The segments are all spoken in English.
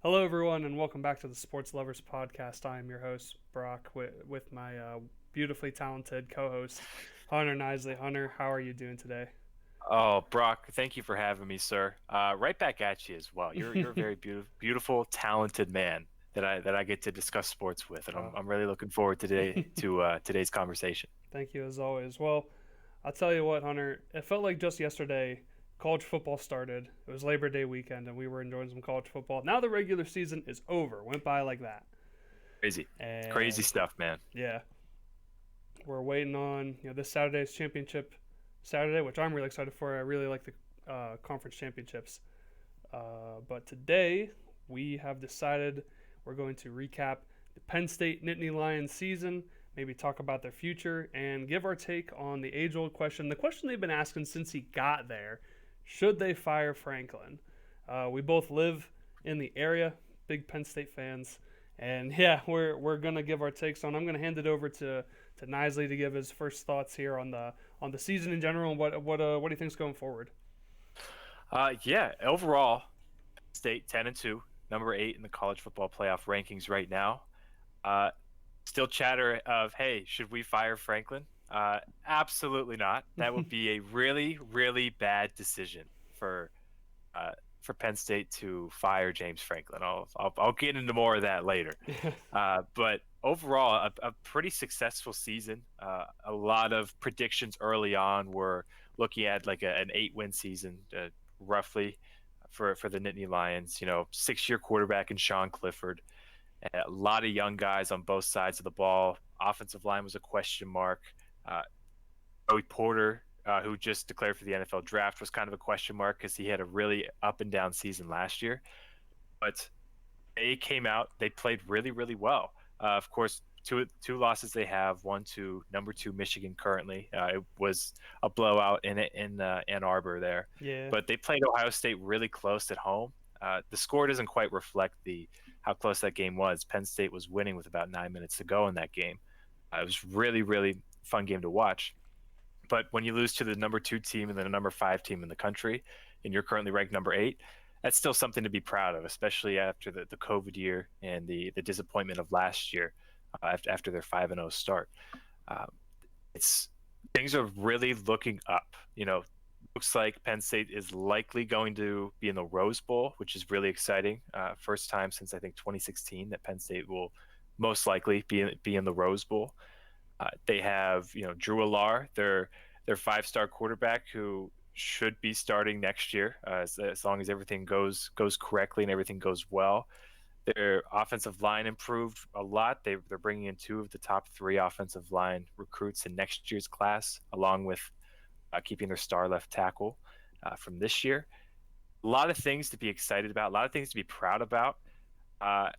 Hello, everyone, and welcome back to the Sports Lovers Podcast. I am your host, Brock, with my beautifully talented co host, Hunter Nisley. Hunter, how are you doing today? Oh, Brock, thank you for having me, sir. Right back at you as well. You're a very beautiful, talented man that I get to discuss sports with, and uh, I'm really looking forward to today's conversation. Thank you, as always. Well, I'll tell you what, Hunter, it felt like just yesterday college football started. It was Labor Day weekend, and we were enjoying some college football. Now the regular season is over, went by like that. Crazy, crazy And stuff, man. yeah, we're waiting on this Saturday's championship Saturday, which I'm really excited for. I really like the conference championships. But today we have decided we're going to recap the Penn State Nittany Lions season, maybe talk about their future, and give our take on the age-old question, the question they've been asking since he got there: should they fire Franklin? We both live in the area, big Penn State fans, and yeah, we're gonna give our takes on. I'm gonna hand it over to Nisley to give his first thoughts here on the season in general and what he thinks going forward. Yeah, overall, State 10-2, number 8 in the college football playoff rankings right now. Uh, Still chatter of, hey, should we fire Franklin? Absolutely not. That would be a really, really bad decision for uh, for Penn State to fire James Franklin. I'll get into more of that later. But overall, a pretty successful season. A lot of predictions early on were looking at like an 8-win season, roughly, for the Nittany Lions. 6-year quarterback in Sean Clifford. A lot of young guys on both sides of the ball. Offensive line was a question mark. Uh, Joey Porter, who just declared for the NFL draft, was kind of a question mark because he had a really up and down season last year. But they came out, they played really, really well. Of course, two losses they have, one to number 2 Michigan currently. It was a blowout in Ann Arbor there, Yeah. but they played Ohio State really close at home. The score doesn't quite reflect the how close that game was. Penn State was winning with about 9 minutes to go in that game. It was really, really fun game to watch. But when you lose to the number 2 team and then the number 5 team in the country, and you're currently ranked number 8, that's still something to be proud of, especially after the COVID year and the disappointment of last year after their 5-0 start. Um, it's Things are really looking up. Looks like Penn State is likely going to be in the Rose Bowl, which is really exciting. First time since I think 2016 that Penn State will most likely be in the Rose Bowl. They have Drew Alar, their 5-star quarterback, who should be starting next year as long as everything goes correctly and everything goes well. Their offensive line improved a lot. They're bringing in 2 of the top 3 offensive line recruits in next year's class, along with keeping their star left tackle from this year. A lot of things to be excited about. A lot of things to be proud about. Uh,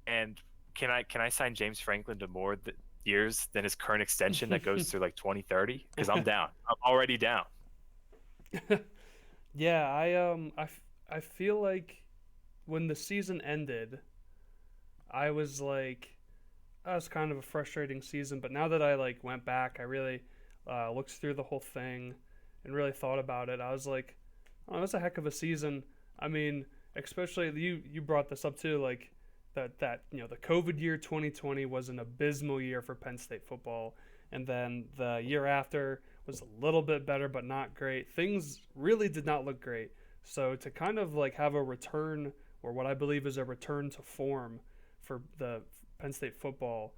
and can I sign James Franklin to more years than his current extension that goes through like 2030? Because I'm down. I'm already down. Yeah, I feel like when the season ended, I was like, that was kind of a frustrating season. But now that I like went back, I really looked through the whole thing and really thought about it. I was like, oh, that's a heck of a season. I mean, especially you brought this up too, like that the COVID year 2020 was an abysmal year for Penn State football, and then the year after was a little bit better, but not great. Things really did not look great. So to kind of like have a return, or what I believe is a return to form for the Penn State football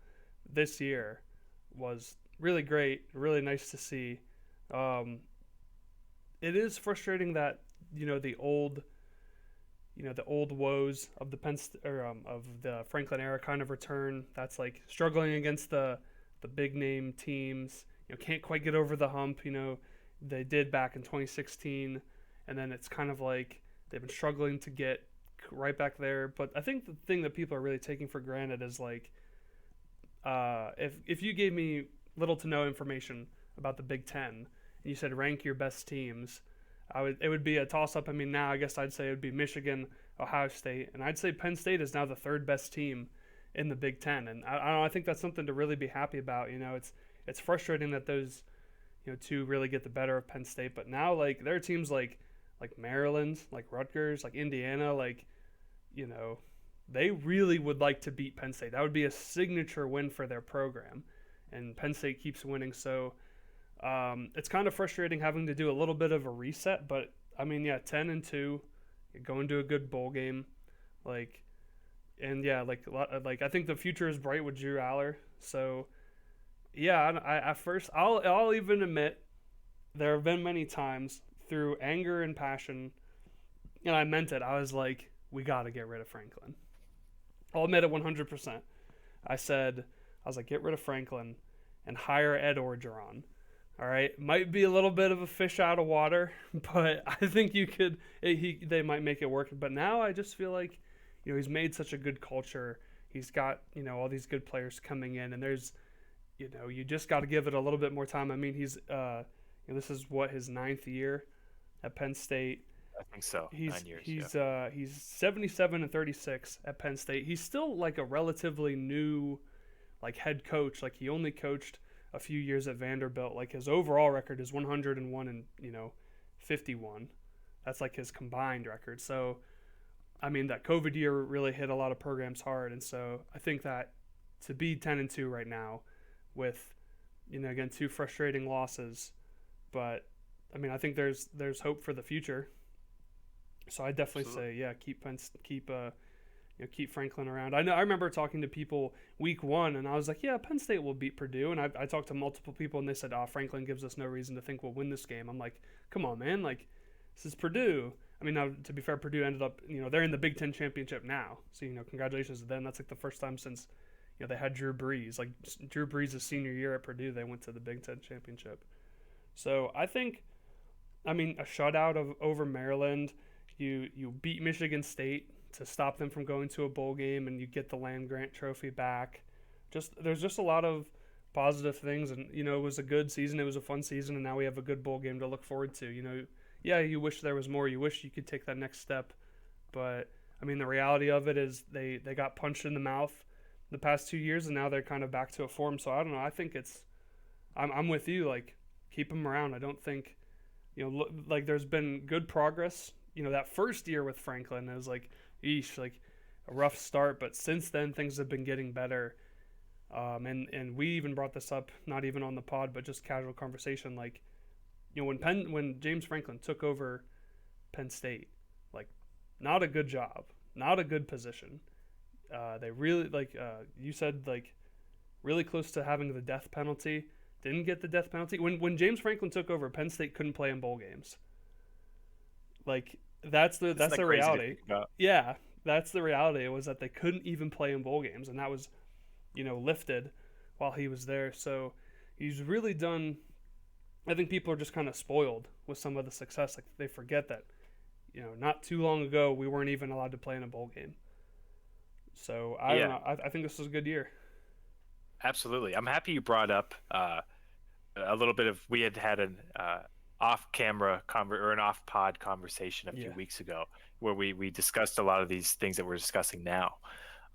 this year, was really great, really nice to see. Um, it is frustrating that the old the old woes of the of the Franklin era kind of return. That's like struggling against the big name teams. Can't quite get over the hump. They did back in 2016, and then it's kind of like they've been struggling to get right back there. But I think the thing that people are really taking for granted is like, if you gave me little to no information about the Big Ten and you said rank your best teams, it would be a toss up. I mean, now I guess I'd say it would be Michigan, Ohio State, and I'd say Penn State is now the third best team in the Big Ten, and I don't know, I think that's something to really be happy about. It's frustrating that those two really get the better of Penn State, but now like there are teams like Maryland, like Rutgers, like Indiana, like you know they really would like to beat Penn State. That would be a signature win for their program, and Penn State keeps winning. So it's kind of frustrating having to do a little bit of a reset. But I mean, yeah, 10-2, going to a good bowl game, like, and yeah, like I think the future is bright with Drew Aller. So yeah, I at first I'll even admit there have been many times through anger and passion, and I meant it. I was like, we got to get rid of Franklin. I'll admit it 100%. I was like, get rid of Franklin and hire Ed Orgeron. All right, might be a little bit of a fish out of water, but I think you could. They might make it work. But now I just feel like, he's made such a good culture. He's got all these good players coming in, and there's, you just got to give it a little bit more time. I mean, this is what, his ninth year at Penn State. I think so. He's 9 years. he's 77-36 at Penn State. He's still like a relatively new, like, head coach. Like, he only coached a few years at Vanderbilt. Like, his overall record is 101 and 51. That's like his combined record. So, I mean, that COVID year really hit a lot of programs hard, and so I think that to be 10-2 right now, with again, two frustrating losses, but I mean, I think there's hope for the future. So I definitely Absolutely. say, yeah, keep Franklin around. I remember talking to people week one, and I was like, yeah, Penn State will beat Purdue. And I talked to multiple people, and they said, Franklin gives us no reason to think we'll win this game. I'm like, come on, man, like, this is Purdue. I mean, now, to be fair, Purdue ended up, they're in the Big Ten championship now. So, congratulations to them. That's like the first time since, they had Drew Brees. Like, Drew Brees' senior year at Purdue, they went to the Big Ten championship. So I think, I mean, a shutout over Maryland. You beat Michigan State to stop them from going to a bowl game, and you get the land grant trophy back. There's just a lot of positive things, and it was a good season. It was a fun season, and now we have a good bowl game to look forward to. Yeah, you wish there was more. You wish you could take that next step, but I mean, the reality of it is they got punched in the mouth the past 2 years, and now they're kind of back to a form. So I don't know. I think I'm with you. Like, keep them around. I don't think like, there's been good progress. That first year with Franklin, it was like, like a rough start, but since then things have been getting better. And we even brought this up, not even on the pod, but just casual conversation. Like, when James Franklin took over Penn State, like, not a good job, not a good position. They really, like, you said, like, really close to having the death penalty. Didn't get the death penalty. When James Franklin took over, Penn State couldn't play in bowl games. Like, that's the reality. Yeah, that's the reality. It was that they couldn't even play in bowl games, and that was, lifted while he was there. So he's really done. I think people are just kind of spoiled with some of the success. Like, they forget that, not too long ago we weren't even allowed to play in a bowl game. So I don't know. I think this was a good year. Absolutely. I'm happy you brought up a little bit of, we had an off-camera or an off-pod conversation a few weeks ago where we discussed a lot of these things that we're discussing now.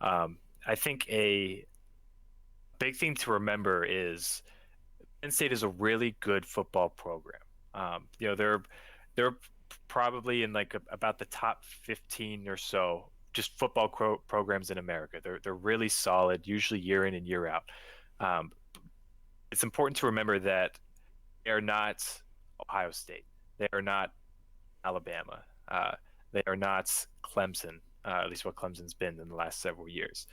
I think a big thing to remember is Penn State is a really good football program. They're probably in like about the top 15 or so just football programs in America. They're really solid, usually year in and year out. It's important to remember that they are not Ohio State. They are not Alabama. They are not Clemson, at least what Clemson's been in the last several years.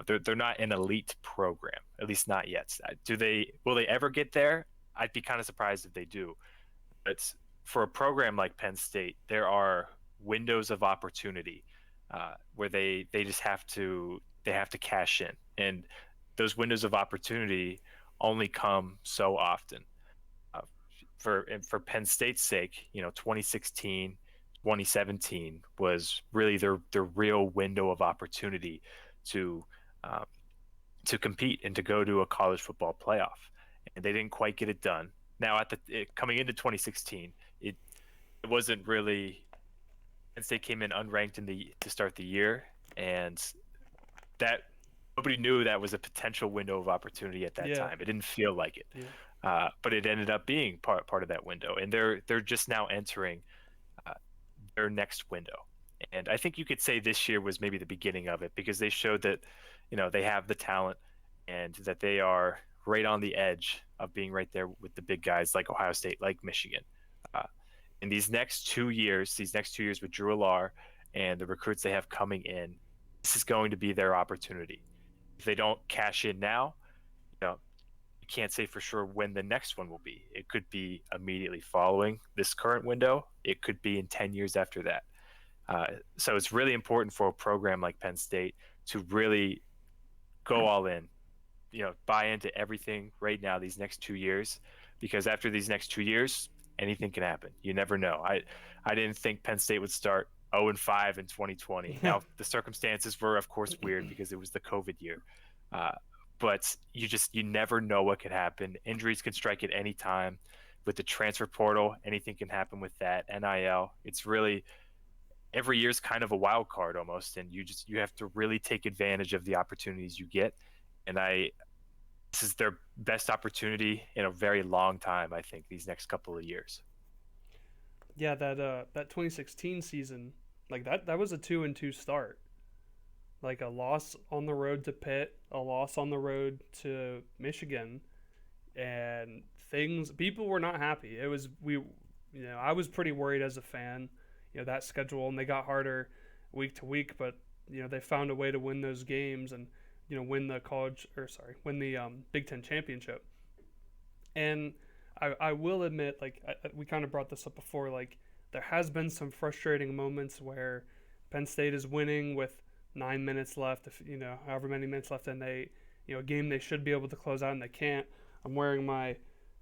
They're not an elite program, at least not yet. Will they ever get there? I'd be kind of surprised if they do. But for a program like Penn State, there are windows of opportunity where they just have to cash in, and those windows of opportunity only come so often. For Penn State's sake, 2016, 2017 was really their real window of opportunity to compete and to go to a college football playoff, and they didn't quite get it done. Now, coming into 2016, it wasn't really. Penn State came in unranked to start the year, and that nobody knew that was a potential window of opportunity at that time. It didn't feel like it. But it ended up being part of that window, and they're just now entering their next window. And I think you could say this year was maybe the beginning of it because they showed that, they have the talent and that they are right on the edge of being right there with the big guys like Ohio State, like Michigan. Uh, in these next 2 years with Drew Alar and the recruits they have coming in, this is going to be their opportunity. If they don't cash in now, you can't say for sure when the next one will be. It could be immediately following this current window. It could be in 10 years after that. Uh, so it's really important for a program like Penn State to really go all in, buy into everything right now these next 2 years, because after these next 2 years, anything can happen. You never know. I didn't think Penn State would start 0-5 in 2020. Now the circumstances were, of course, weird because it was the COVID year, uh, but you never know what could happen. Injuries can strike at any time. With the transfer portal, anything can happen with that. NIL, it's really every year's kind of a wild card almost, and you have to really take advantage of the opportunities you get. And this is their best opportunity in a very long time, I think, these next couple of years. Yeah, that 2016 season, like that was a 2-2 start. Like a loss on the road to Pitt, a loss on the road to Michigan, and things people were not happy. It was I was pretty worried as a fan, that schedule, and they got harder week to week, but they found a way to win those games and win the win the Big Ten championship. And I will admit, like we kind of brought this up before, like there has been some frustrating moments where Penn State is winning with 9 minutes left, if however many minutes left, and they a game they should be able to close out and they can't. I'm wearing my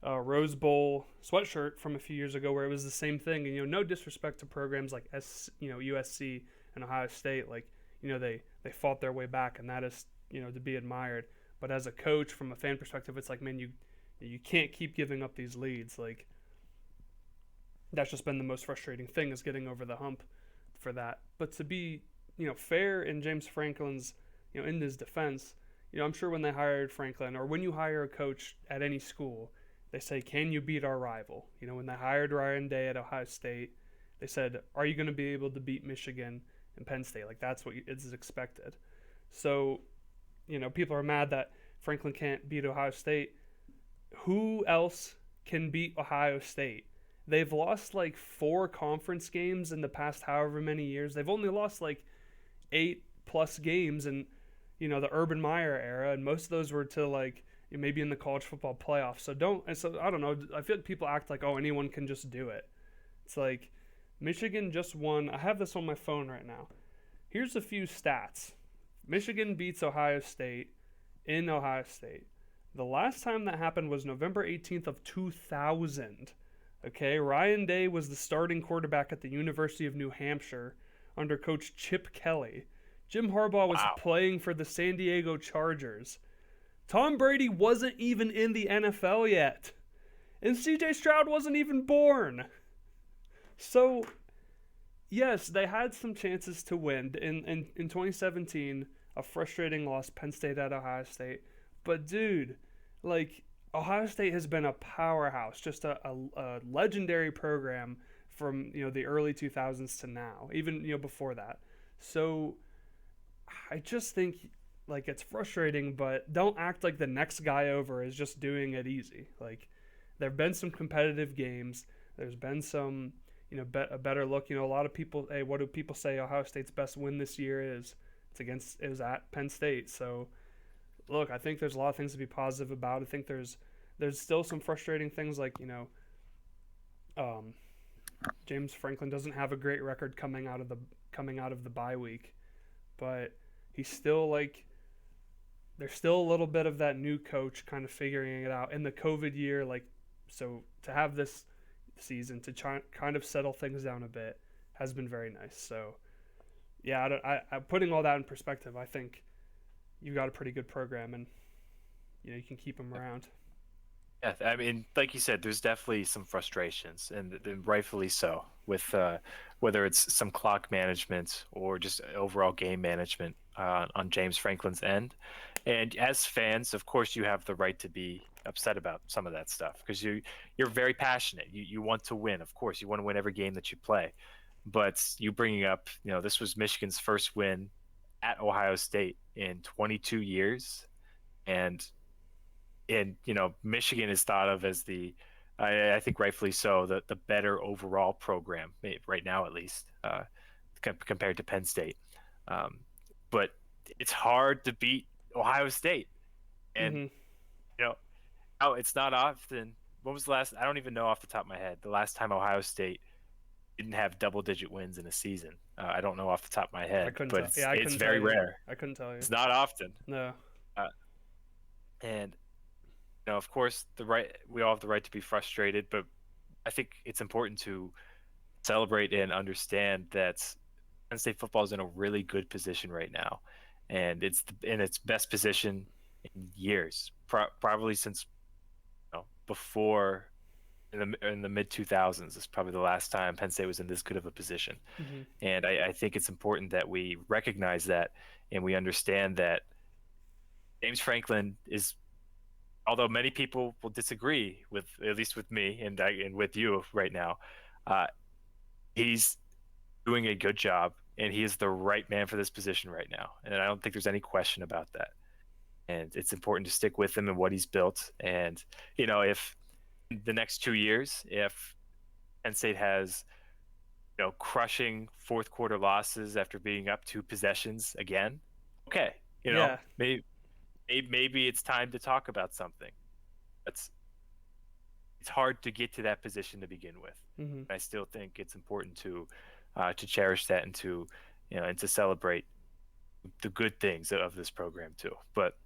Rose Bowl sweatshirt from a few years ago where it was the same thing. And no disrespect to programs like USC and Ohio State, like they fought their way back, and that is to be admired. But as a coach, from a fan perspective, it's like, man, you can't keep giving up these leads. Like that's just been the most frustrating thing, is getting over the hump for that. But to be fair in James Franklin's in his defense, I'm sure when they hired Franklin, or when you hire a coach at any school, they say, can you beat our rival? When they hired Ryan Day at Ohio State, they said, are you going to be able to beat Michigan and Penn State? Like that's what is expected. So people are mad that Franklin can't beat Ohio State. Who else can beat Ohio State? They've lost like 4 conference games in the past however many years. They've only lost like 8+ games in the Urban Meyer era, and most of those were to like maybe in the college football playoffs. So I don't know. I feel like people act like, oh, anyone can just do it. It's like Michigan just won. I have this on my phone right now. Here's a few stats. Michigan beats Ohio State in Ohio State. The last time that happened was November 18th of 2000. Okay, Ryan Day was the starting quarterback at the University of New Hampshire under coach Chip Kelly. Jim Harbaugh was playing for the San Diego Chargers. Tom Brady wasn't even in the NFL yet. And CJ Stroud wasn't even born. So, yes, they had some chances to win. In 2017, a frustrating loss, Penn State at Ohio State. But, dude, like, Ohio State has been a powerhouse, just a legendary program from, the early 2000s to now, even, before that. So, I just think, like, it's frustrating, but don't act like the next guy over is just doing it easy. Like, there have been some competitive games. There's been some, a better look. A lot of people, hey, what do people say Ohio State's best win this year is? It was at Penn State. So, look, I think there's a lot of things to be positive about. I think there's still some frustrating things like, James Franklin doesn't have a great record coming out of the bye week, but he's still like, there's still a little bit of that new coach kind of figuring it out in the COVID year. Like, so to have this season to kind of settle things down a bit has been very nice. So yeah, I putting all that in perspective, I think you've got a pretty good program, and you can keep them around. Yeah, I mean, like you said, there's definitely some frustrations, and rightfully so, with whether it's some clock management or just overall game management on James Franklin's end. And as fans, of course, you have the right to be upset about some of that stuff because you're very passionate. You want to win, of course. You want to win every game that you play. But you bringing up, this was Michigan's first win at Ohio State in 22 years, and Michigan is thought of as I think rightfully so, the better overall program right now, at least, compared to Penn State. Um, but it's hard to beat Ohio State, and Mm-hmm. you know, it's not often. When was the last? I don't even know off the top of my head the last time Ohio State didn't have double-digit wins in a season. I don't know off the top of my I head, couldn't but tell. it's Yeah, I it's couldn't tell very you. rare. I couldn't tell you. It's not often, No. uh, and of course, we all have the right to be frustrated, but I think it's important to celebrate and understand that Penn State football is in a really good position right now, and it's in its best position in years, probably since before in the mid 2000s. Is probably the last time Penn State was in this good of a position, Mm-hmm. and I think it's important that we recognize that and we understand that James Franklin is, although many people will disagree with, at least with me and with you right now, uh, he's doing a good job and he is the right man for this position right now. And I don't think there's any question about that. And it's important to stick with him and what he's built. And, if in the next 2 years, if Penn State has, crushing fourth quarter losses after being up 2 possessions again, okay, Yeah. maybe it's time to talk about something. It's hard to get to that position to begin with. Mm-hmm. I still think it's important to cherish that and to celebrate the good things of this program too. But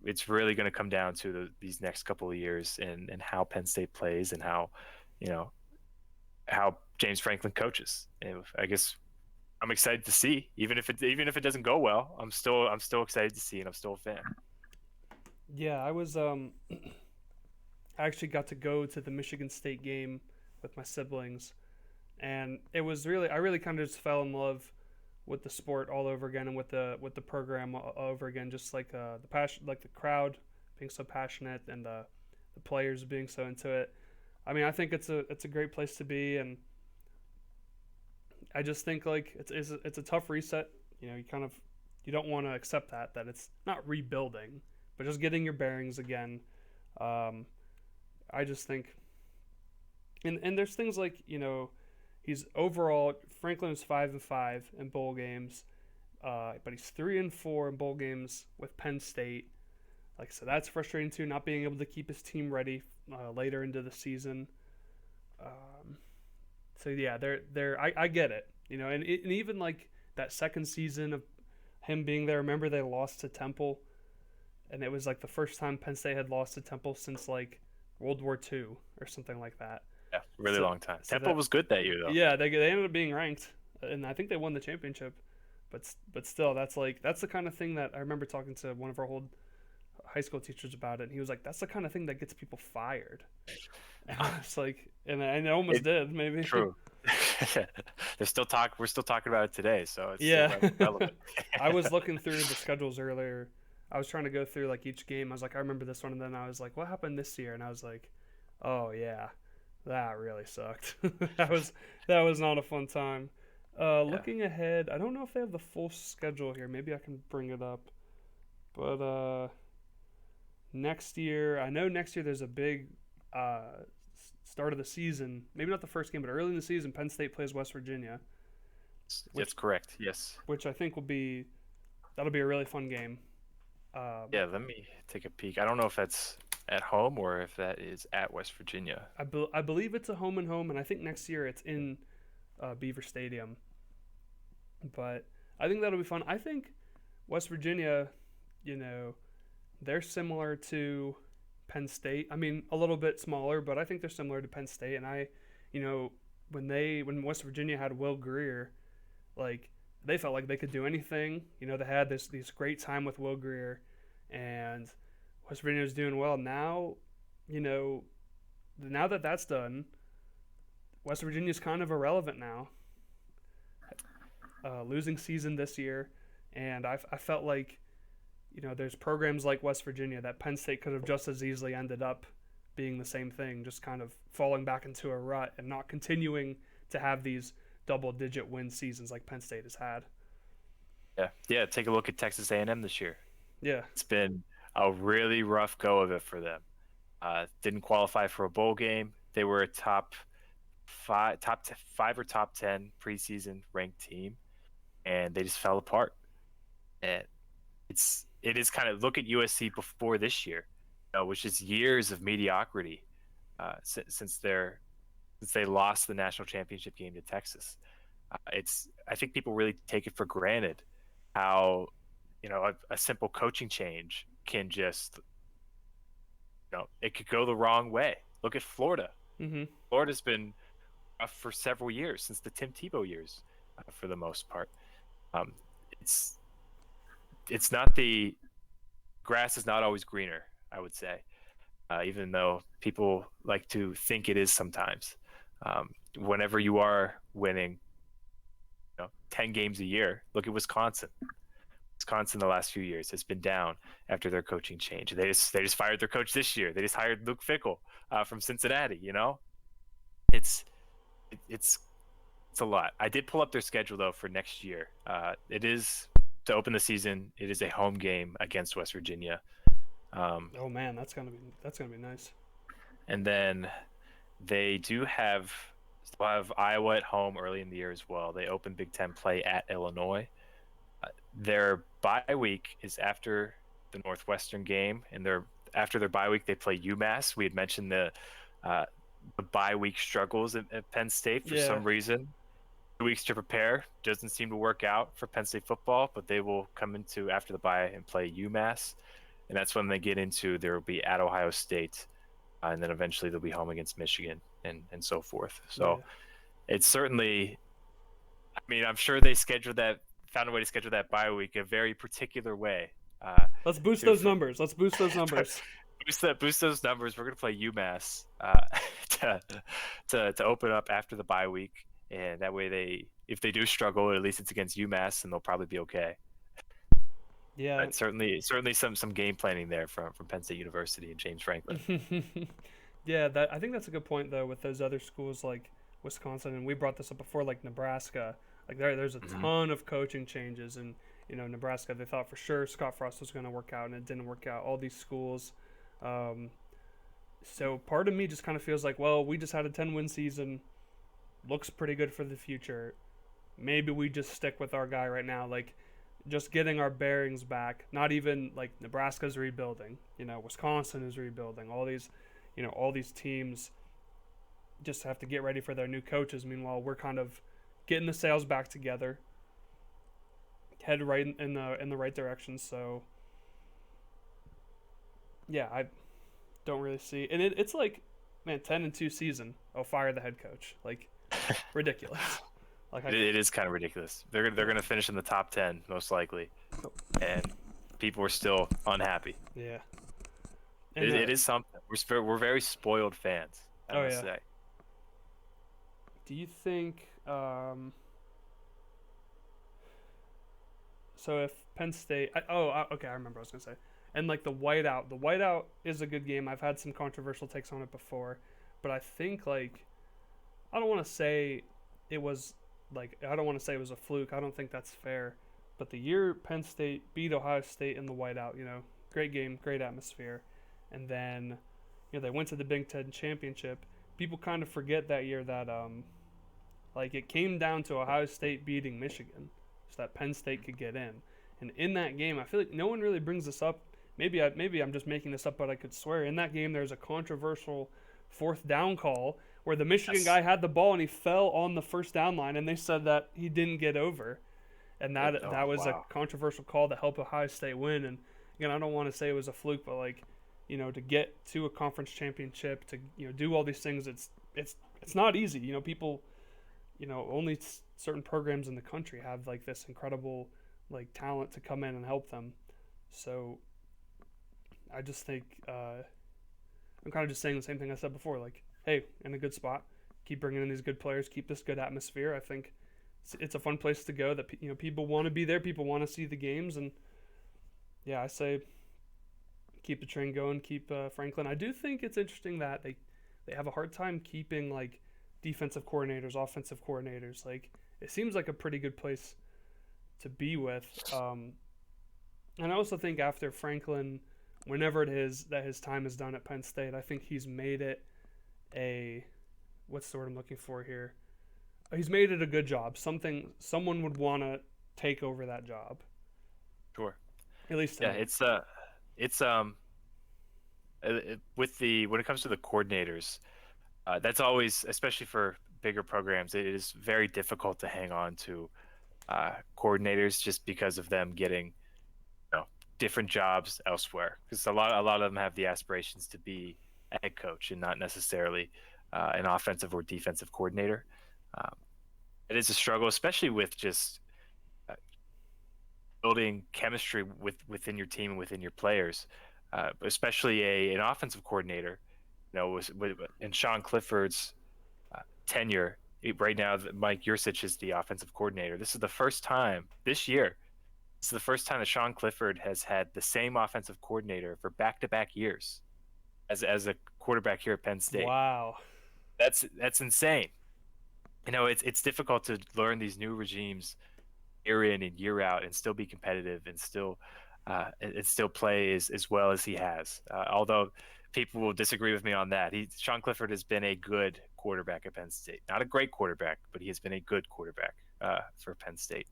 it's really going to come down to these next couple of years and how Penn State plays and how James Franklin coaches. And I guess I'm excited to see, even if it doesn't go well, I'm still excited to see, and I'm still a fan. Yeah, I was I actually got to go to the Michigan State game with my siblings, and it was I really kind of just fell in love with the sport all over again and with the program all over again. Just like the passion, like the crowd being so passionate and the players being so into it. I mean, I think it's a great place to be, and I just think like it's a tough reset. You don't want to accept that it's not rebuilding, but just getting your bearings again. Um, I just think, and there's things like he's overall Franklin is 5-5 in bowl games, but he's 3-4 in bowl games with Penn State. Like, so that's frustrating too, not being able to keep his team ready later into the season. So yeah, I get it, and even like that second season of him being there. Remember they lost to Temple, and it was like the first time Penn State had lost to Temple since like World War II or something like that. Yeah, really long time. So Temple was good that year though. Yeah, they ended up being ranked, and I think they won the championship. But still, that's the kind of thing that I remember talking to one of our old high school teachers about it, and he was like, "That's the kind of thing that gets people fired." And I was like, and it almost did, maybe. True. We're still talking about it today, so it's Yeah. relevant. I was looking through the schedules earlier. I was trying to go through like each game. I was like, I remember this one, and then I was like, what happened this year? And I was like, oh yeah, that really sucked. that was not a fun time. Looking ahead, I don't know if they have the full schedule here. Maybe I can bring it up. But next year, I know next year there's a big start of the season. Maybe not the first game, but early in the season, Penn State plays West Virginia. That's correct. Yes. Which I think that'll be a really fun game. Yeah, let me take a peek. I don't know if that's at home or if that is at West Virginia. I believe it's a home and home, and I think next year it's in Beaver Stadium. But I think that'll be fun. I think West Virginia, they're similar to Penn State. I mean, a little bit smaller, but I think they're similar to Penn State. And when West Virginia had Will Greer, like they felt like they could do anything. They had this great time with Will Greer, and West Virginia was doing well. Now, now that that's done, West Virginia's kind of irrelevant now. Losing season this year, and I felt like, there's programs like West Virginia that Penn State could have just as easily ended up being the same thing, just kind of falling back into a rut and not continuing to have these double-digit win seasons like Penn State has had. Yeah, yeah. Take a look at Texas A&M this year. Yeah. It's been a really rough go of it for them. Didn't qualify for a bowl game. They were a top 5 or top 10 preseason ranked team, and they just fell apart. And it is kind of, look at USC before this year, which is years of mediocrity since they lost the national championship game to Texas. I think people really take it for granted how a simple coaching change can just it could go the wrong way. Look at Florida. Mm-hmm. Florida's been rough for several years, since the Tim Tebow years, for the most part. Um, it's not the grass is not always greener, I would say, even though people like to think it is sometimes. Whenever you are winning 10 games a year, look at Wisconsin. Wisconsin the last few years has been down after their coaching change. They just fired their coach this year. They just hired Luke Fickell from Cincinnati. It's a lot. I did pull up their schedule though for next year. It is to open the season. It is a home game against West Virginia. Oh man, that's gonna be nice. And then they still have Iowa at home early in the year as well. They open Big Ten play at Illinois. Their bye week is after the Northwestern game, and after their bye week they play UMass. We had mentioned the bye week struggles at Penn State for some reason. 2 weeks to prepare doesn't seem to work out for Penn State football, but they will come into after the bye and play UMass, and that's when they get into there will be at Ohio State, and then eventually they'll be home against Michigan and so forth. So it's certainly, I mean, I'm sure they found a way to schedule that bye week a very particular way. Let's boost those numbers. Boost those numbers. We're going to play UMass to open up after the bye week, and that way if they do struggle, at least it's against UMass, and they'll probably be okay. Yeah, but certainly some game planning there from Penn State University and James Franklin. Yeah, I think that's a good point though with those other schools like Wisconsin, and we brought this up before, like Nebraska. Like there's a ton of coaching changes, and Nebraska, they thought for sure Scott Frost was going to work out, and it didn't work out. All these schools. So part of me just kind of feels like, well, we just had a 10-win season. Looks pretty good for the future. Maybe we just stick with our guy right now, like just getting our bearings back. Not even like Nebraska's rebuilding. Wisconsin is rebuilding. All these teams just have to get ready for their new coaches. Meanwhile, we're kind of getting the sails back together, head right in the right direction. So yeah, I don't really see, and it's like, man, 10-2 season. Oh, fire the head coach, like ridiculous. Like it is kind of ridiculous. They're gonna finish in the top 10 most likely, and people are still unhappy. Yeah, and it is something. We're very spoiled fans, I must say. Do you think? So if Penn State, okay, I remember what I was gonna say. And like the whiteout is a good game. I've had some controversial takes on it before, but I think like I don't want to say it was a fluke. I don't think that's fair. But the year Penn State beat Ohio State in the whiteout, great game, great atmosphere, and then they went to the Big Ten championship. People kind of forget that year that like it came down to Ohio State beating Michigan so that Penn State could get in. And in that game, I feel like no one really brings this up. Maybe I'm just making this up, but I could swear in that game there's a controversial fourth down call where the Michigan guy had the ball and he fell on the first down line, and they said that he didn't get over, and that was a controversial call to help Ohio State win. And again, I don't want to say it was a fluke, but like to get to a conference championship, to do all these things, it's not easy. People, only certain programs in the country have like this incredible like talent to come in and help them. So I just think I'm kind of just saying the same thing I said before. Like, hey, in a good spot, keep bringing in these good players, keep this good atmosphere. I think it's a fun place to go. That people want to be there, people want to see the games, and yeah, I say keep the train going, keep Franklin. I do think it's interesting that they have a hard time keeping like defensive coordinators, offensive coordinators. Like it seems like a pretty good place to be with. And I also think after Franklin, whenever it is that his time is done at Penn State, I think he's made it a what's the word I'm looking for here? He's made it a good job. Someone would want to take over that job. Sure. At least to Yeah, me. it's with the when it comes to the coordinators, that's always, especially for bigger programs, it is very difficult to hang on to coordinators just because of them getting different jobs elsewhere. Because a lot of them have the aspirations to be a head coach and not necessarily an offensive or defensive coordinator. Um, it is a struggle, especially with just uh, building chemistry within your team and within your players, especially an offensive coordinator. In Sean Clifford's tenure right now, Mike Yursich is the offensive coordinator. This is the first time this year. This is the first time that Sean Clifford has had the same offensive coordinator for back-to-back years as a quarterback here at Penn State. Wow. That's insane. It's difficult to learn these new regimes year in and year out and still be competitive and still play as well as he has. Although people will disagree with me on that. Sean Clifford has been a good quarterback at Penn State. Not a great quarterback, but he has been a good quarterback for Penn State.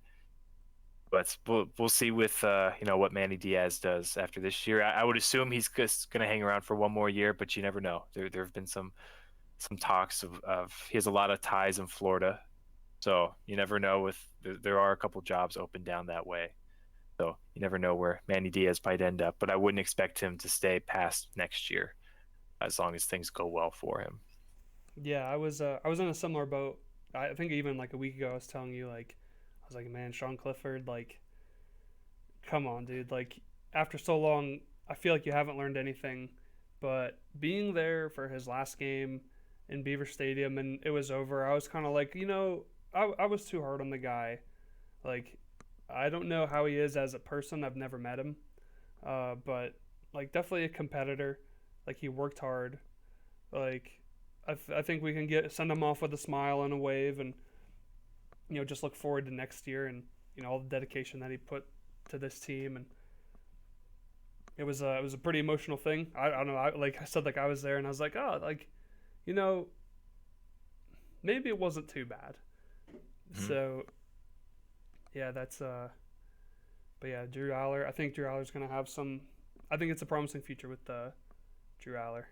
But we'll see with what Manny Diaz does after this year. I would assume he's just going to hang around for one more year, but you never know. There have been some talks of he has a lot of ties in Florida, so you never know. There are a couple jobs open down that way, so you never know where Manny Diaz might end up. But I wouldn't expect him to stay past next year, as long as things go well for him. Yeah, I was in a similar boat. I think even like a week ago I was telling you like I was like, man, Sean Clifford, like, come on, dude. Like after so long, I feel like you haven't learned anything. But being there for his last game in Beaver Stadium and it was over, I was kind of like, I was too hard on the guy. Like, I don't know how he is as a person. I've never met him. But like definitely a competitor. Like he worked hard. Like I think we can send him off with a smile and a wave, and just look forward to next year and all the dedication that he put to this team. And it was a pretty emotional thing. I don't know. Like I said, like I was there and I was like, oh, like you know maybe it wasn't too bad. Mm-hmm. So yeah, that's but yeah, Drew Aller. I think Drew Aller's gonna have some. I think it's a promising future with Drew Aller.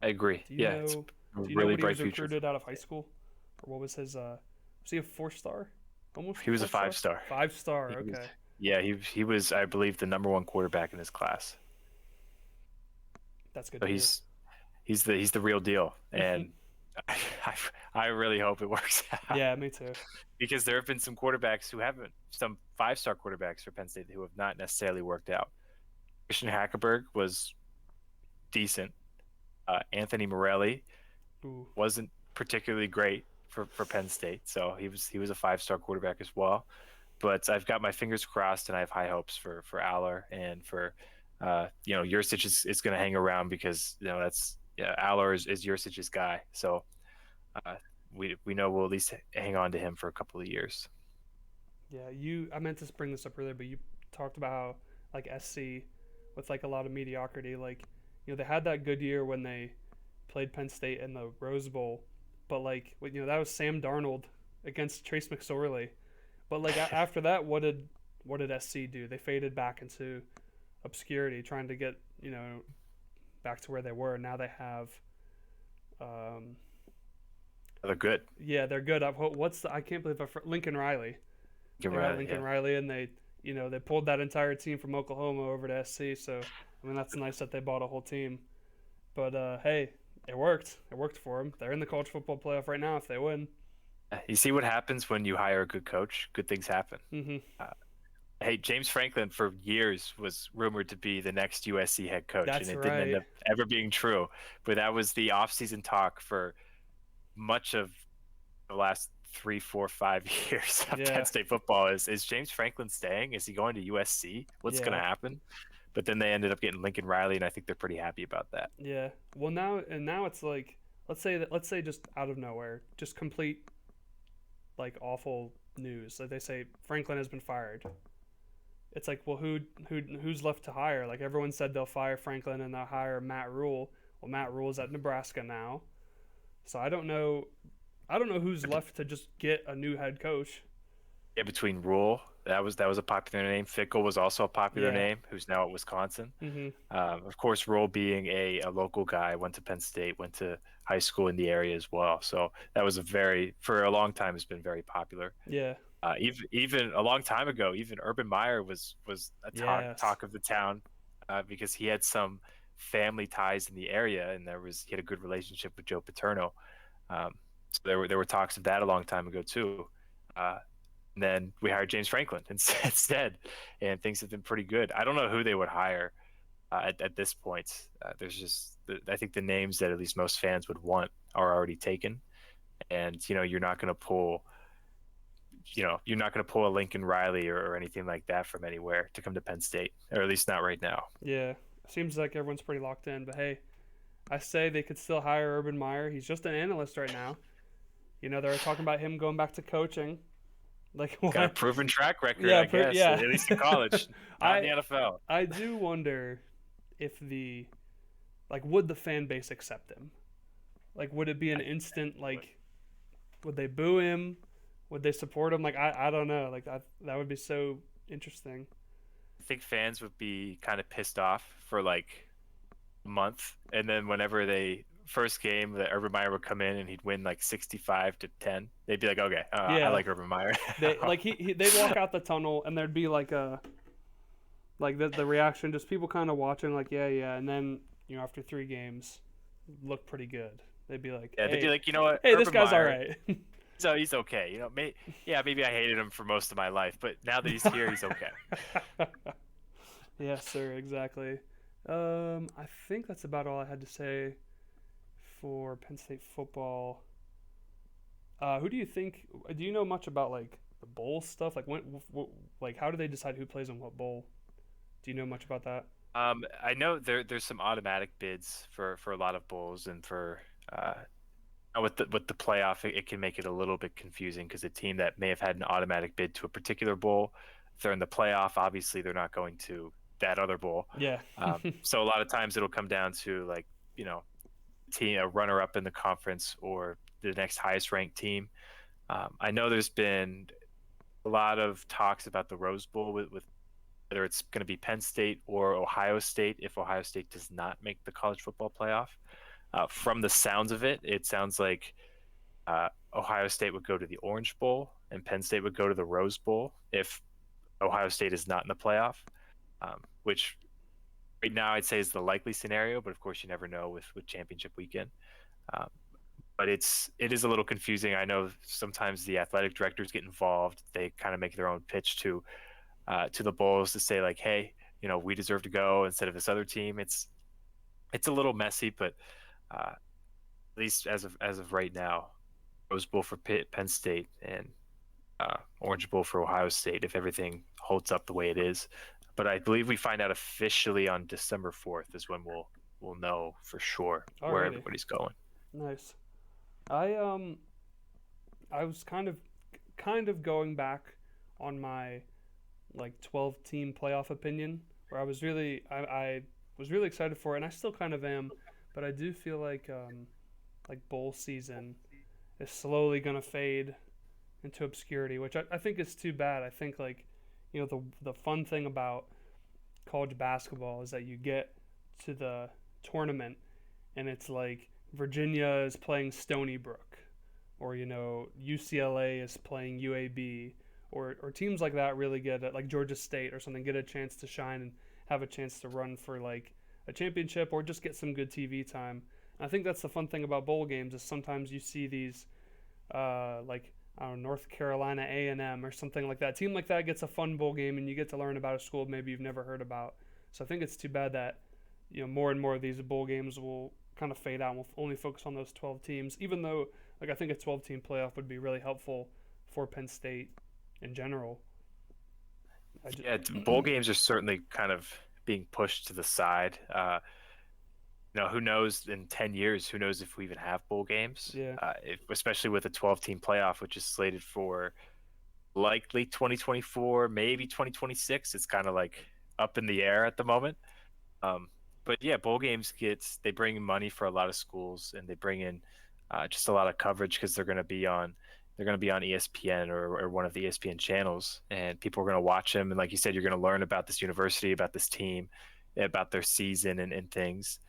I agree. Do you Yeah, it's know? a Do you know really what he bright was future. recruited out of high school, or what was his? Was he a 4 star? Almost He was a 4 star. 5 star. 5 star. He was, Okay, yeah, he was, I believe, the number one quarterback in his class. that's good So to hear. he's the real deal, and I, I really hope it works out Yeah, me too. because there have been some 5 star quarterbacks for Penn State who have not necessarily worked out. Christian Hackenberg was decent. Anthony Morelli Ooh, wasn't particularly great for Penn State, so he was a 5 star quarterback as well. But I've got my fingers crossed, and I have high hopes for Aller and for Yursich is going to hang around because that's Aller is Yursich's guy. So uh, we know we'll at least hang on to him for a couple of years. yeah. I meant to bring this up earlier, but you talked about how like SC with like a lot of mediocrity. Like they had that good year when they played Penn State in the Rose Bowl, but like that was Sam Darnold against Trace McSorley. But like after that, what did SC do? They faded back into obscurity, trying to get back to where they were. Now they have, um, They're good. yeah, they're good. I can't believe Lincoln Riley. Get They got right, Lincoln yeah. Riley, and they pulled that entire team from Oklahoma over to SC. So I mean that's nice that they bought a whole team. But hey, it worked. It worked for them. They're in the college football playoff right now if they win. You see what happens when you hire a good coach? Good things happen. Hmm. Uh, Hey, James Franklin for years was rumored to be the next USC head coach, and That's it didn't end right. up ever being true. But that was the offseason talk for much of the last 3, 4, 5 years of Penn Yeah. State football. Is James Franklin staying? Is he going to USC? What's going Yeah. to happen? But then they ended up getting Lincoln Riley, and I think they're pretty happy about that. Yeah. Well, now it's like let's say just out of nowhere, just complete like awful news. Like they say Franklin has been fired. It's like, well, who's left to hire? Like everyone said they'll fire Franklin and they'll hire Matt Rule. Well, Matt Rule's at Nebraska now, so I don't know. I don't know who's left to just get a new head coach. Yeah, between Rule, that was a popular name. Fickle was also a popular Yeah. name, who's now at Wisconsin. Mhm. Of course, Rule being a local guy, went to Penn State, went to high school in the area as well. So that was for a long time, has been very popular. Yeah. Even a long time ago, even Urban Meyer was a Yes. talk of the town, because he had some family ties in the area, and he had a good relationship with Joe Paterno. Um, so there were talks of that a long time ago too. Uh, and then we hired James Franklin instead, and things have been pretty good. I don't know who they would hire at this point. I think the names that at least most fans would want are already taken, and you're not going to pull a Lincoln Riley or anything like that from anywhere to come to Penn State, or at least not right now. Yeah. Seems like everyone's pretty locked in, but hey, I say they could still hire Urban Meyer. He's just an analyst right now. They're talking about him going back to coaching. Like Got a what? proven track record, Yeah, I guess, at yeah. least in college, not in I the NFL. I do wonder if would the fan base accept him? Like would it be an instant would they boo him? Would they support him? Like I don't know. Like that would be so interesting. I think fans would be kind of pissed off for like a month, and then whenever they first game that Urban Meyer would come in and he'd win like 65-10, they'd be like, okay, I Yeah. like Urban Meyer. They like they'd walk out the tunnel and there'd be the reaction, just people kind of watching, like, yeah, yeah, and then after 3 games, look pretty good. They'd be like, Yeah, they'd be hey, like, you know what, hey, this Urban guy's all Meyer, right. so he's okay. Maybe I hated him for most of my life, but now that he's here, he's okay. Yes, sir, exactly. I think that's about all I had to say for Penn State football. Who do you think? Do you know much about like the bowl stuff? Like like how do they decide who plays in what bowl? Do you know much about that? I know there's some automatic bids for a lot of bowls, and for uh, with the playoff, it can make it a little bit confusing because a team that may have had an automatic bid to a particular bowl, if they're in the playoff, obviously they're not going to that other bowl. Yeah. So a lot of times it'll come down to like team a runner up in the conference or the next highest ranked team. I know there's been a lot of talks about the Rose Bowl with whether it's going to be Penn State or Ohio State if Ohio State does not make the college football playoff. From the sounds of it, it sounds like Ohio State would go to the Orange Bowl and Penn State would go to the Rose Bowl if Ohio State is not in the playoff, which right now I'd say is the likely scenario. But of course, you never know with championship weekend. Um, but it is a little confusing. I know sometimes the athletic directors get involved. They kind of make their own pitch to the bowls to say like, hey, we deserve to go instead of this other team. It's a little messy, but at least as of right now, Rose Bowl for Penn State and Orange Bowl for Ohio State if everything holds up the way it is. But I believe we find out officially on December 4th is when we'll know for sure where Alrighty. everybody's going. Nice. I was kind of going back on my 12 team playoff opinion, where I was really excited for it, and I still kind of am, but I do feel like bowl season is slowly gonna fade into obscurity, which I think is too bad. I think the fun thing about college basketball is that you get to the tournament and it's like Virginia is playing Stony Brook, or UCLA is playing UAB, or teams like that really get it, like Georgia State or something, get a chance to shine and have a chance to run for like a championship or just get some good TV time. And I think that's the fun thing about bowl games is sometimes you see these like I don't know, North Carolina A&M or something like that. A team like that gets a fun bowl game and you get to learn about a school maybe you've never heard about. So I think it's too bad that more and more of these bowl games will kind of fade out and we'll only focus on those 12 teams, even though I think a 12 team playoff would be really helpful for Penn State in general. Yeah, bowl games are certainly kind of being pushed to the side. who knows in 10 years, who knows if we even have bowl games, Yeah. especially with a 12-team playoff, which is slated for likely 2024, maybe 2026. It's kind of like up in the air at the moment. Um, but yeah, bowl games they bring in money for a lot of schools, and they bring in just a lot of coverage because they're going to be on ESPN or one of the ESPN channels, and people are going to watch them. And like you said, you're going to learn about this university, about this team, about their season and things.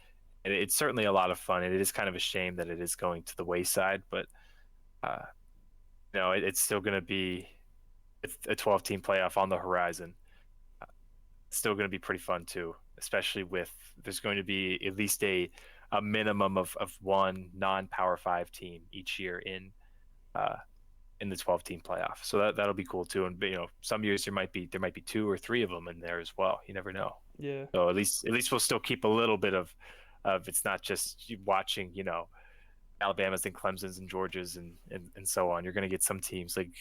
And it's certainly a lot of fun. And it is kind of a shame that it is going to the wayside, but uh, it's still going to be it's a 12-team playoff on the horizon. It's still going to be pretty fun too, especially with there's going to be at least a minimum of one non-Power 5 team each year uh, in the 12-team playoff. So that'll be cool too. And some years there might be two or three of them in there as well. You never know. Yeah. So at least we'll still keep a little bit of it's not just you watching Alabama's and Clemson's and Georgia's and so on. You're going to get some teams like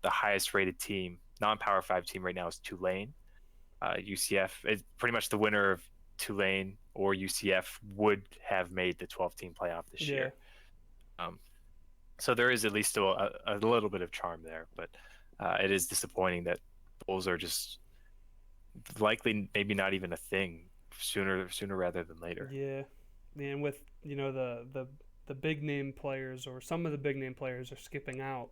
the highest rated team, non-Power 5 team right now is Tulane. UCF is pretty much the winner of Tulane or UCF would have made the 12-team playoff this Yeah. year. Um, so there is at least still a little bit of charm there, but it is disappointing that bowls are just likely maybe not even a thing sooner rather than later. Yeah. And with, the big name players, or some of the big name players, are skipping out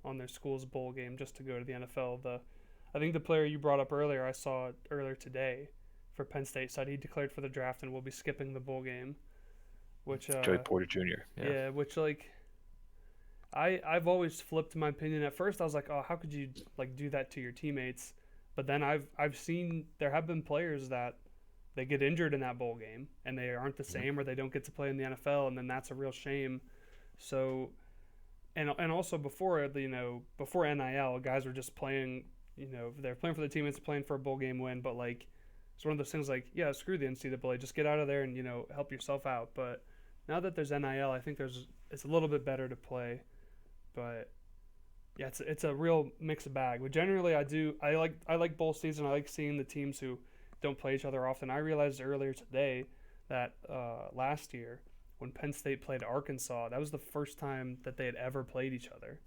on their school's bowl game just to go to the NFL. I think the player you brought up earlier, I saw it earlier today for Penn State, said he declared for the draft and will be skipping the bowl game, which Joey Porter Jr. yeah, which like I've always flipped my opinion. At first I was like, "Oh, how could you like do that to your teammates?" But then I've seen there have been players that they get injured in that bowl game and they aren't the same, or they don't get to play in the NFL, and then that's a real shame. So and also before NIL, guys were just playing, they're playing for the team, it's playing for a bowl game win, but like it's one of those things like, yeah, screw the NCAA, just get out of there and help yourself out. But now that there's NIL, I think it's a little bit better to play. But yeah, it's a real mixed bag. But generally, I like bowl season. I like seeing the teams who don't play each other often. I realized earlier today that last year when Penn State played Arkansas, that was the first time that they had ever played each other.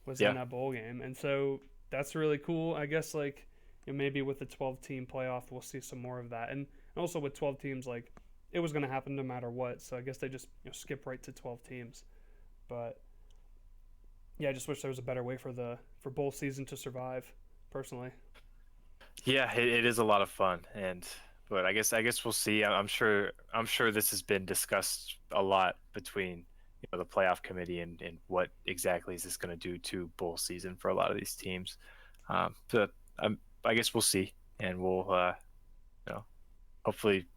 Was Yeah. in that bowl game, and so that's really cool. I guess like maybe with the 12-team playoff, we'll see some more of that, and also with 12 teams, like it was going to happen no matter what. So I guess they just skip right to 12 teams, but. Yeah, I just wish there was a better way for bowl season to survive, personally. Yeah, it is a lot of fun, but I guess we'll see. I'm sure this has been discussed a lot between the playoff committee and what exactly is this going to do to bowl season for a lot of these teams. But I guess we'll see, and we'll hopefully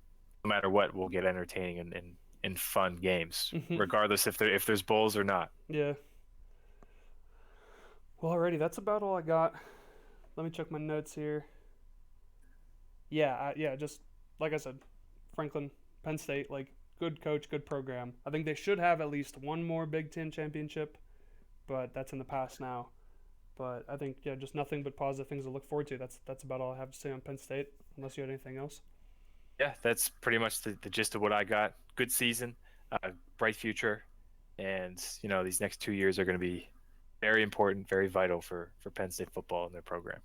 no matter what we'll get entertaining and fun games, regardless if there's bowls or not. Yeah. Well, alrighty, that's about all I got. Let me check my notes here. Yeah, just like I said, Franklin, Penn State, like good coach, good program. I think they should have at least one more Big Ten championship, but that's in the past now. But I think just nothing but positive things to look forward to. That's about all I have to say on Penn State. Unless you had anything else. Yeah, that's pretty much the gist of what I got. Good season, bright future, and these next 2 years are going to be very important, very vital for Penn State football and their program.